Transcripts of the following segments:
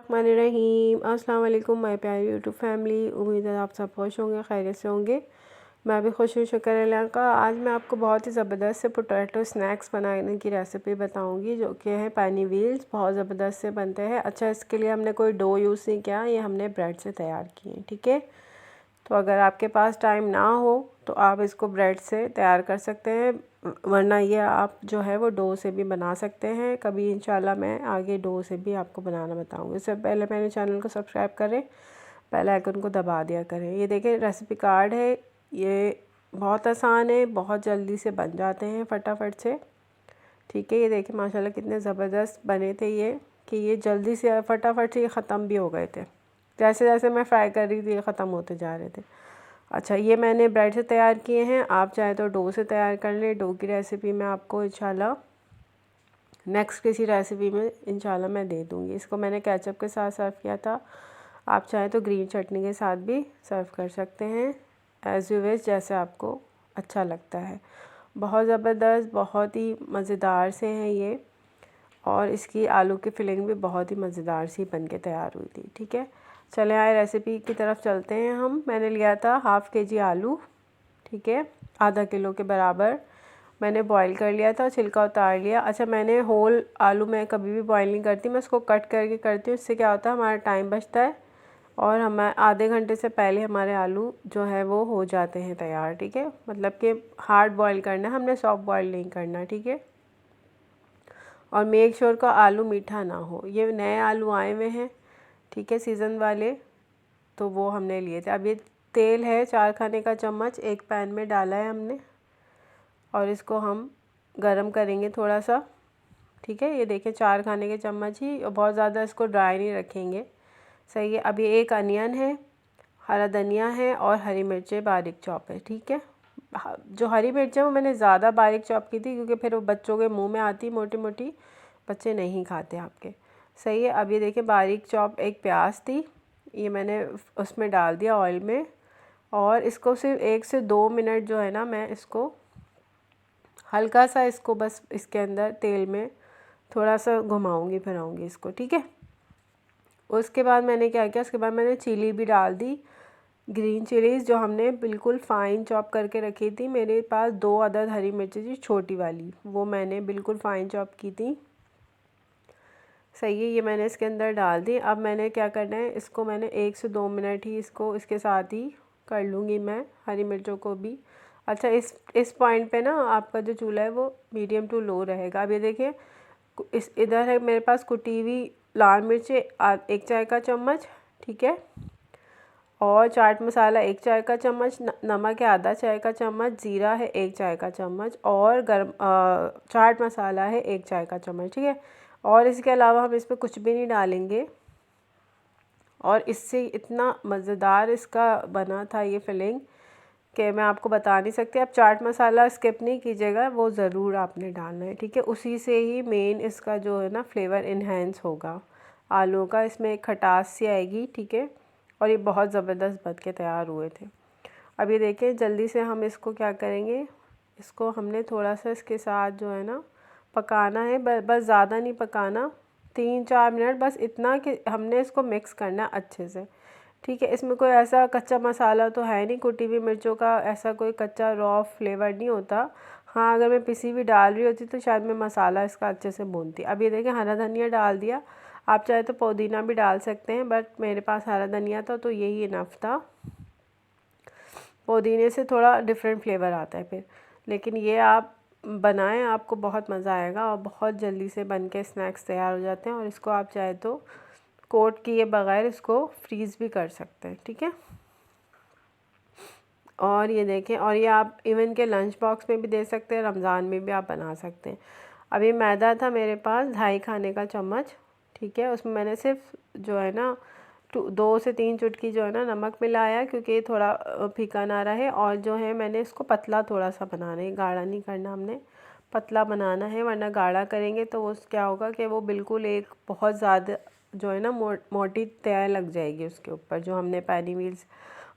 बिस्मिल्लाहिर्रहमानिर्रहीम। अस्सलाम वालेकुम माय प्यारी यूट्यूब फैमिली। उम्मीद है आप सब खुश होंगे, खैरियत से होंगे। मैं भी खुश हूँ, शुक्र अल्लाह का। आज मैं आपको बहुत ही ज़बरदस्त से पोटैटो स्नैक्स बनाने की रेसिपी बताऊंगी, जो कि है पैनी व्हील्स। बहुत ज़बरदस्त से बनते हैं। अच्छा, इसके लिए हमने कोई डो यूज़ नहीं किया, ये हमने ब्रेड से तैयार किए, ठीक है। तो अगर आपके पास टाइम ना हो तो आप इसको ब्रेड से तैयार कर सकते हैं, वरना ये आप जो है वो डो से भी बना सकते हैं। कभी इंशाल्लाह मैं आगे डो से भी आपको बनाना बताऊंगी। इससे पहले मेरे चैनल को सब्सक्राइब करें, बेल आइकन को दबा दिया करें। ये देखें रेसिपी कार्ड है, ये बहुत आसान है, बहुत जल्दी से बन जाते हैं फटाफट से, ठीक है। ये देखें माशाल्लाह कितने ज़बरदस्त बने थे ये, कि ये जल्दी से फटाफट से ये ख़त्म भी हो गए थे। जैसे जैसे मैं फ्राई कर रही थी ये ख़त्म होते जा रहे थे। अच्छा, ये मैंने ब्रेड से तैयार किए हैं, आप चाहे तो डो से तैयार कर लें। डो की रेसिपी मैं आपको इंशाल्लाह नेक्स्ट किसी रेसिपी में इंशाल्लाह मैं दे दूँगी। इसको मैंने केचप के साथ सर्व किया था, आप चाहे तो ग्रीन चटनी के साथ भी सर्व कर सकते हैं, एज़ यू विश, जैसे आपको अच्छा लगता है। बहुत ज़बरदस्त, बहुत ही मज़ेदार से हैं ये, और इसकी आलू की फिलिंग भी बहुत ही मज़ेदार सी बन के तैयार हुई थी, ठीक है। चले आए रेसिपी की तरफ चलते हैं हम। मैंने लिया था हाफ़ केजी आलू, ठीक है, आधा किलो के बराबर मैंने बॉईल कर लिया था, छिलका उतार लिया। अच्छा, मैंने होल आलू मैं कभी भी बॉईल नहीं करती, मैं इसको कट करके करती हूँ। इससे क्या होता है, हमारा टाइम बचता है और हम आधे घंटे से पहले हमारे आलू जो है वो हो जाते हैं तैयार, ठीक है। मतलब कि हार्ड बॉईल करना है हमने, सॉफ्ट बॉईल नहीं करना, ठीक है। और मेक श्योर का आलू मीठा ना हो। ये नए आलू आए हुए हैं, ठीक है, सीज़न वाले, तो वो हमने लिए थे। अब ये तेल है 4 खाने का चम्मच, एक पैन में डाला है हमने, और इसको हम गरम करेंगे थोड़ा सा, ठीक है। ये देखिए 4 खाने के चम्मच ही, और बहुत ज़्यादा इसको ड्राई नहीं रखेंगे, सही है। अब ये एक अनियन है, हरा धनिया है, और हरी मिर्चें बारीक चॉप है, ठीक है। जो हरी मिर्चें वो मैंने ज़्यादा बारीक चॉप की थी, क्योंकि फिर वो बच्चों के मुंह में आती मोटी मोटी, बच्चे नहीं खाते आपके, सही है। अब ये देखिए बारीक चॉप एक प्याज थी, ये मैंने उसमें डाल दिया ऑयल में, और इसको सिर्फ 1 से 2 मिनट जो है ना, मैं इसको हल्का सा इसको बस इसके अंदर तेल में थोड़ा सा घुमाऊंगी फिराऊंगी इसको, ठीक है। उसके बाद मैंने क्या किया, उसके बाद मैंने चिली भी डाल दी, ग्रीन चिलीज़ जो हमने बिल्कुल फ़ाइन चॉप करके रखी थी। मेरे पास 2 अदद हरी मिर्ची थी छोटी वाली, वो मैंने बिल्कुल फ़ाइन चॉप की थी, सही है। ये मैंने इसके अंदर डाल दी। अब मैंने क्या करना है, इसको मैंने 1 से 2 मिनट ही इसको इसके साथ ही कर लूँगी मैं, हरी मिर्चों को भी। अच्छा, इस पॉइंट पे ना आपका जो चूल्हा है वो मीडियम टू लो रहेगा। अब ये देखिए इस इधर है मेरे पास कुटी हुई लाल मिर्चें 1 चाय का चम्मच, ठीक है, और चाट मसाला 1 चाय का चम्मच, नमक है आधा चाय का चम्मच, ज़ीरा है 1 चाय का चम्मच, और चाट मसाला है 1 चाय का चम्मच, ठीक है। और इसके अलावा हम इसमें कुछ भी नहीं डालेंगे, और इससे इतना मज़ेदार इसका बना था ये फिलिंग कि मैं आपको बता नहीं सकती। आप चाट मसाला स्किप नहीं कीजिएगा, वो ज़रूर आपने डालना है, ठीक है। उसी से ही मेन इसका जो है ना फ्लेवर इन्हेंस होगा आलू का, इसमें एक खटास सी आएगी, ठीक है। और ये बहुत ज़बरदस्त बन के तैयार हुए थे। अब ये देखें जल्दी से हम इसको क्या करेंगे, इसको हमने थोड़ा सा इसके साथ जो है ना पकाना है, बस ज़्यादा नहीं पकाना, 3-4 मिनट बस, इतना कि हमने इसको मिक्स करना अच्छे से, ठीक है। इसमें कोई ऐसा कच्चा मसाला तो है नहीं, कुटी हुई मिर्चों का ऐसा कोई कच्चा रॉ फ्लेवर नहीं होता। हाँ, अगर मैं पिसी हुई डाल रही होती तो शायद मैं मसाला इसका अच्छे से भूनती। अब ये देखें हरा धनिया डाल दिया, आप चाहे तो पुदीना भी डाल सकते हैं, बट मेरे पास हरा धनिया था तो यही इनफ था। पुदीने से थोड़ा डिफरेंट फ्लेवर आता है फिर, लेकिन ये आप बनाएं, आपको बहुत मज़ा आएगा, और बहुत जल्दी से बन के स्नैक्स तैयार हो जाते हैं। और इसको आप चाहे तो कोट किए बगैर इसको फ्रीज़ भी कर सकते हैं, ठीक है। और ये देखें, और ये आप इवन के लंच बॉक्स में भी दे सकते हैं, रमज़ान में भी आप बना सकते हैं। अब ये मैदा था मेरे पास 2.5 खाने का चम्मच, ठीक है। उसमें मैंने सिर्फ जो है ना 2 से 3 चुटकी जो है ना नमक मिलाया, क्योंकि ये थोड़ा फीका ना रहे। और जो है मैंने इसको पतला थोड़ा सा बनाना है, गाढ़ा नहीं करना हमने, पतला बनाना है, वरना गाढ़ा करेंगे तो वो क्या होगा कि वो बिल्कुल एक बहुत ज़्यादा जो है ना मोटी तय लग जाएगी उसके ऊपर, जो हमने पैनी व्हील्स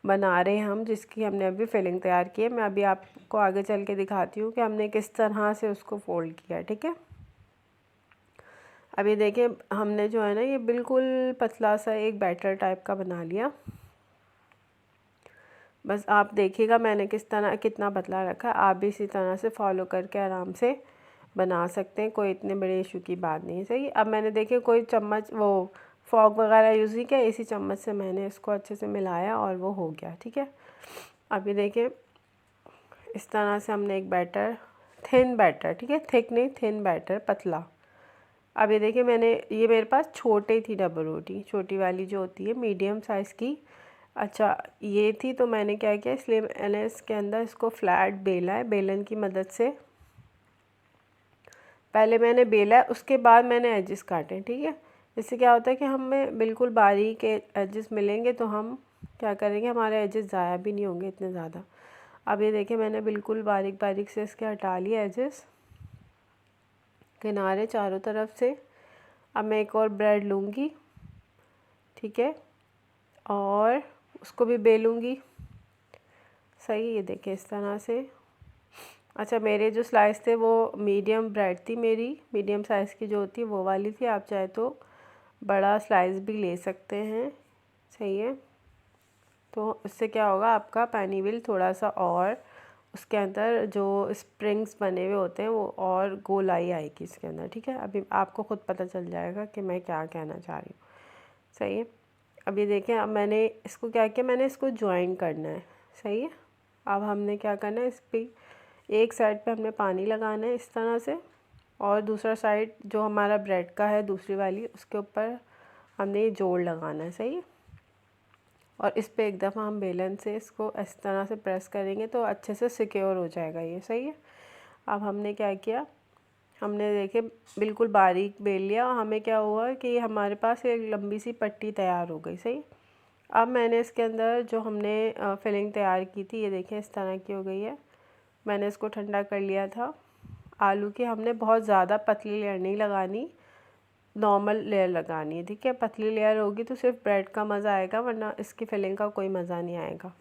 बना रहे हैं हम, जिसकी हमने अभी फिलिंग तैयार की है। मैं अभी आपको आगे चल के दिखाती हूँ कि हमने किस तरह से उसको फोल्ड किया, ठीक है। अभी देखिए हमने जो है ना ये बिल्कुल पतला सा एक बैटर टाइप का बना लिया। बस आप देखिएगा मैंने किस तरह कितना पतला रखा है, आप भी इसी तरह से फॉलो करके आराम से बना सकते हैं, कोई इतने बड़े इशू की बात नहीं। सही, अब मैंने देखिए कोई चम्मच वो फॉक वगैरह यूज़ नहीं किया, इसी चम्मच से मैंने इसको अच्छे से मिलाया और वो हो गया। ठीक है, अभी देखिए इस तरह से हमने एक बैटर, थिन बैटर, ठीक है, थिक नहीं थिन बैटर, पतला। अब ये देखिए मैंने, ये मेरे पास छोटी थी डबल रोटी, छोटी वाली जो होती है मीडियम साइज़ की। अच्छा ये थी, तो मैंने क्या किया, इसलिए मैंने इसके अंदर इसको फ्लैट बेला है बेलन की मदद से। पहले मैंने बेला है, उसके बाद मैंने एजेस काटे। ठीक है, इससे क्या होता है कि हमें बिल्कुल बारीक एजेस मिलेंगे, तो हम क्या करेंगे, हमारे एजेस ज़ाया भी नहीं होंगे इतने ज़्यादा। अब ये देखिए मैंने बिल्कुल बारीक बारीक से इसके हटा लिया एजेस, किनारे चारों तरफ से। अब मैं एक और ब्रेड लूँगी, ठीक है, और उसको भी बेलूँगी। सही, ये देखिए इस तरह से। अच्छा मेरे जो स्लाइस थे वो मीडियम ब्रेड थी, मेरी मीडियम साइज़ की जो होती है वो वाली थी। आप चाहे तो बड़ा स्लाइस भी ले सकते हैं। सही है, तो इससे क्या होगा, आपका पैनी विल थोड़ा सा और उसके अंदर जो स्प्रिंग्स बने हुए होते हैं वो और गोलाई आएगी इसके अंदर। ठीक है, अभी आपको ख़ुद पता चल जाएगा कि मैं क्या कहना चाह रही हूँ। सही है, अभी देखें, अब मैंने इसको क्या किया, मैंने इसको ज्वाइन करना है। सही है, अब हमने क्या करना है, इस पर एक साइड पे हमने पानी लगाना है इस तरह से, और दूसरा साइड जो हमारा ब्रेड का है दूसरी वाली, उसके ऊपर हमने ये जोड़ लगाना है। सही है, और इस पे एक दफ़ा हम बेलन से इसको इस तरह से प्रेस करेंगे तो अच्छे से सिक्योर हो जाएगा ये। सही है, अब हमने क्या किया, हमने देखे बिल्कुल बारीक बेल लिया, और हमें क्या हुआ कि हमारे पास एक लंबी सी पट्टी तैयार हो गई। सही, अब मैंने इसके अंदर जो हमने फिलिंग तैयार की थी, ये देखें इस तरह की हो गई है। मैंने इसको ठंडा कर लिया था। आलू की हमने बहुत ज़्यादा पतली लेयर नहीं लगानी, नॉर्मल लेयर लगानी है। ठीक है, पतली लेयर होगी तो सिर्फ ब्रेड का मज़ा आएगा, वरना इसकी फिलिंग का कोई मज़ा नहीं आएगा।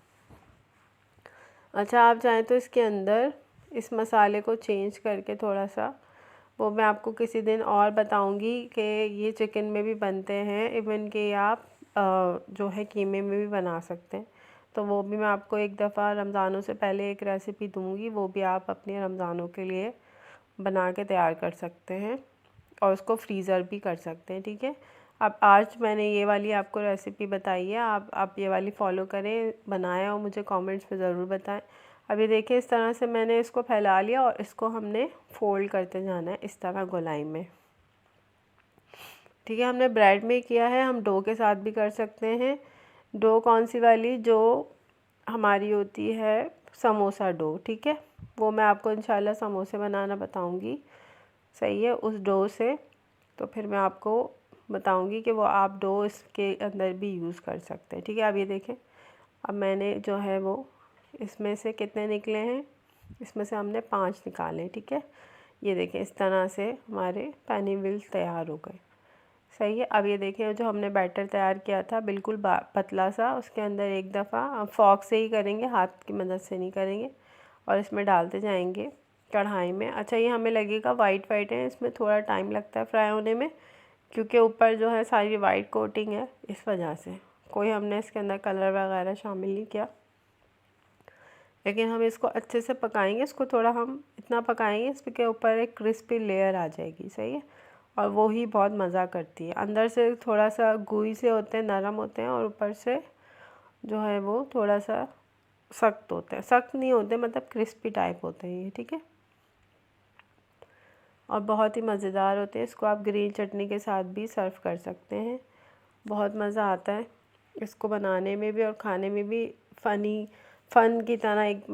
अच्छा आप चाहें तो इसके अंदर इस मसाले को चेंज करके थोड़ा सा, वो मैं आपको किसी दिन और बताऊंगी कि ये चिकन में भी बनते हैं, इवन कि आप जो है कीमे में भी बना सकते हैं। तो वो भी मैं आपको एक दफ़ा रमज़ानों से पहले एक रेसिपी दूंगी, वो भी आप अपने रमज़ानों के लिए बना के तैयार कर सकते हैं और उसको फ्रीज़र भी कर सकते हैं। ठीक है, अब आज मैंने ये वाली आपको रेसिपी बताई है, आप ये वाली फ़ॉलो करें, बनाएं और मुझे कमेंट्स में ज़रूर बताएं। अभी देखिए इस तरह से मैंने इसको फैला लिया और इसको हमने फ़ोल्ड करते जाना है इस तरह गोलाई में। ठीक है, हमने ब्रेड में किया है, हम डो के साथ भी कर सकते हैं। डो कौन सी वाली, जो हमारी होती है समोसा डो। ठीक है, वो मैं आपको इंशाल्लाह समोसे बनाना बताऊंगी। सही है, उस डो से तो फिर मैं आपको बताऊंगी कि वो आप डो इसके अंदर भी यूज़ कर सकते हैं। ठीक है, अब ये देखें, अब मैंने जो है वो इसमें से कितने निकले हैं, इसमें से हमने 5 निकाले। ठीक है, ये देखें इस तरह से हमारे पैनी विल्स तैयार हो गए। सही है, अब ये देखें जो हमने बैटर तैयार किया था बिल्कुल पतला सा, उसके अंदर एक दफ़ा फॉक से ही करेंगे, हाथ की मदद से नहीं करेंगे, और इसमें डालते जाएंगे कढ़ाई में। अच्छा ये हमें लगेगा वाइट वाइट है, इसमें थोड़ा टाइम लगता है फ्राई होने में, क्योंकि ऊपर जो है सारी वाइट कोटिंग है, इस वजह से कोई हमने इसके अंदर कलर वगैरह शामिल नहीं किया। लेकिन हम इसको अच्छे से पकाएंगे, इसको थोड़ा हम इतना पकाएंगे इसके ऊपर एक क्रिस्पी लेयर आ जाएगी। सही है, और वो ही बहुत मज़ा करती है। अंदर से थोड़ा सा गुई से होते हैं, नरम होते हैं, और ऊपर से जो है वो थोड़ा सा सख्त होते हैं, सख्त नहीं होते मतलब क्रिस्पी टाइप होते हैं ये। ठीक है, और बहुत ही मज़ेदार होते हैं, इसको आप ग्रीन चटनी के साथ भी सर्व कर सकते हैं। बहुत मज़ा आता है इसको बनाने में भी और खाने में भी, फ़न की तरह एक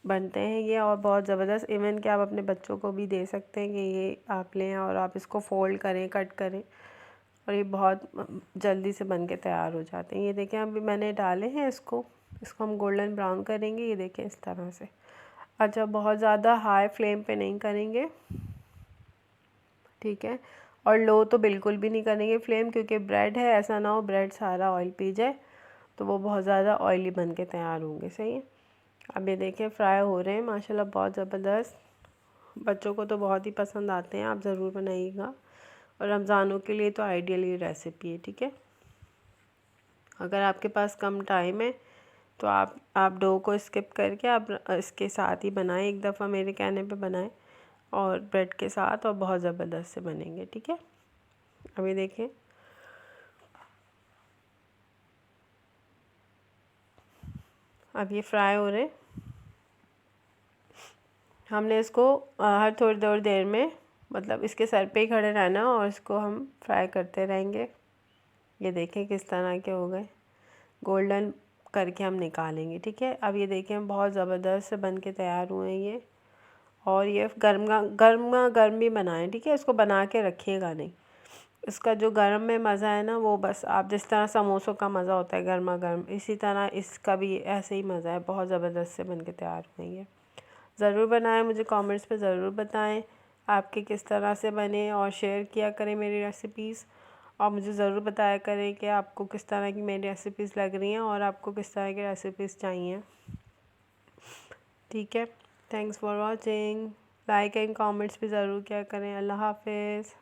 बनते हैं ये, और बहुत ज़बरदस्त। इवन कि आप अपने बच्चों को भी दे सकते हैं कि ये आप लें और आप इसको फ़ोल्ड करें, कट करें, और ये बहुत जल्दी से बन के तैयार हो जाते हैं। ये देखें अभी मैंने डाले हैं इसको हम गोल्डन ब्राउन करेंगे, ये देखें इस तरह से। अच्छा बहुत ज़्यादा हाई फ्लेम पे नहीं करेंगे, ठीक है, और लो तो बिल्कुल भी नहीं करेंगे फ्लेम, क्योंकि ब्रेड है, ऐसा ना हो ब्रेड सारा ऑयल पी जाए, तो वो बहुत ज़्यादा ऑयली बन के तैयार होंगे। सही है, अब ये देखें फ्राई हो रहे हैं माशाल्लाह, बहुत ज़बरदस्त। बच्चों को तो बहुत ही पसंद आते हैं, आप ज़रूर बनाइएगा, और रमज़ानों के लिए तो आइडियल ये रेसिपी है, ठीक है। अगर आपके पास कम टाइम है तो आप डो को स्किप करके आप इसके साथ ही बनाएं, एक दफ़ा मेरे कहने पे बनाएं, और ब्रेड के साथ, और बहुत ज़बरदस्त से बनेंगे, ठीक है। अभी देखें, अब ये फ्राई हो रहे। हमने इसको हर थोड़ी देर में, मतलब इसके सर पे ही खड़े रहना और इसको हम फ्राई करते रहेंगे। ये देखें किस तरह के हो गए, गोल्डन करके हम निकालेंगे, ठीक है। अब ये देखें बहुत ज़बरदस्त से बन के तैयार हुए हैं ये। और ये गर्म भी बनाएं, ठीक है। इसको बना के रखिएगा नहीं, इसका जो गर्म में मज़ा है ना, वो बस आप जिस तरह समोसों का मज़ा होता है गर्मा गर्म, इसी तरह इसका भी ऐसे ही मज़ा है। बहुत ज़बरदस्त से बन के तैयार हुए हैं। ज़रूर बनाएं, मुझे कमेंट्स पे ज़रूर बताएं आपके किस तरह से बने, और शेयर किया करें मेरी रेसिपीज़, और मुझे ज़रूर बताया करें कि आपको किस तरह की मेरी रेसिपीज़ लग रही हैं और आपको किस तरह की रेसिपीज़ चाहिए, ठीक है। Thanks for watching. Like and comments भी ज़रूर किया करें। अल्लाह हाफिज़।